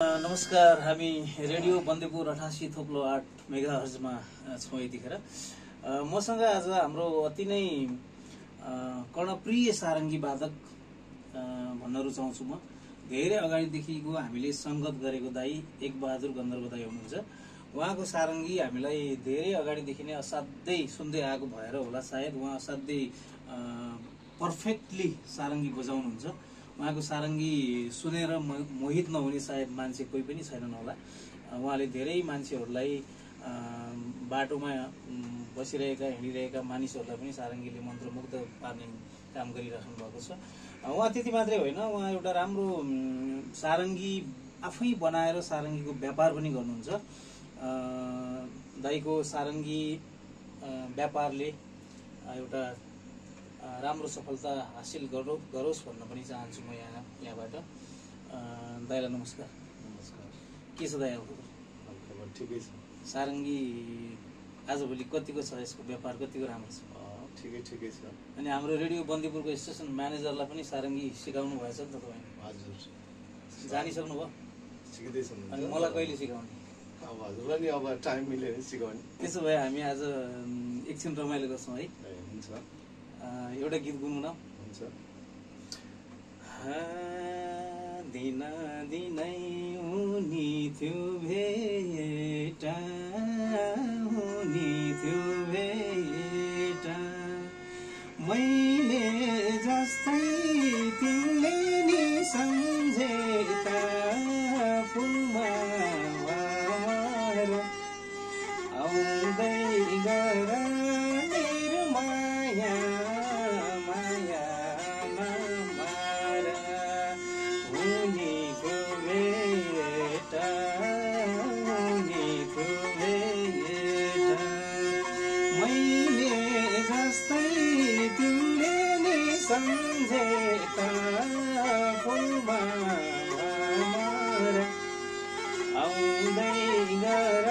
नमस्कार, हामी रेडियो बन्देपुर 88.8 मेगाहर्जमा छौँ यतिखेर। मसँग आज हाम्रो अति नै कर्णप्रिय सारङ्गी वादक भन्न रुचाउँछु म। धेरै अगाडिदेखिको हामीले संगत गरेको दाई एक बहादुर गन्धर्व दाई हुनुहुन्छ। उहाँको सारङ्गी हामीलाई धेरै अगाडिदेखि नै असाध्यै सुन्दै आएको भएर होला सायद उहाँ असाध्यै पर्फेक्टली सारङ्गी बजाउनुहुन्छ। उहाँको सारङ्गी सुनेर मोहित नहुने सायद मान्छे कोही पनि छैनन् होला। उहाँले धेरै मान्छेहरूलाई बाटोमा बसिरहेका हिँडिरहेका मानिसहरूलाई पनि सारङ्गीले मन्त्रमुग्ध पार्ने काम गरिराख्नु भएको छ। उहाँ त्यति मात्रै होइन, उहाँ एउटा राम्रो सारङ्गी आफै बनाएर सारङ्गीको व्यापार पनि गर्नुहुन्छ। दाइको सारङ्गी व्यापारले एउटा राम्रो सफलता हासिल गरोस् भन्न पनि चाहन्छु म यहाँबाट। दाइलाई नमस्कार। नमस्कार। के छ दाइ? खबर ठिकै छ। सारङ्गी आजभोलि कतिको छ, यसको व्यापार कतिको राम्रो छ? ठिकै छ। अनि हाम्रो रेडियो बन्दीपुरको स्टेसन म्यानेजरलाई पनि सारङ्गी सिकाउनु भएछ नि त तपाईँले? हजुर, जानिसक्नु भयो? सिक्दैछ। अनि मलाई कहिले सिकाउने? अब हजुरलाई नि अब टाइम मिलेर सिकाउने। त्यसो भए हामी आज एकछिन रमाइलो गर्छौँ है? हुन्छ। एउटा गीत गुनगुनाऊ। हुन्छ। दिन दिनै हुनी थियो भेटा, हुनी थियो भेटा, मैले जस्तै तिमीले नि सम्झेका फुलमा आउँदै गर मेरो माया, माया नमार, हुनी थियो भेटा, हुनी थियो भेटा, मैले जस्तै तिमीले नि सम्झेका फुलमा आउँदै गर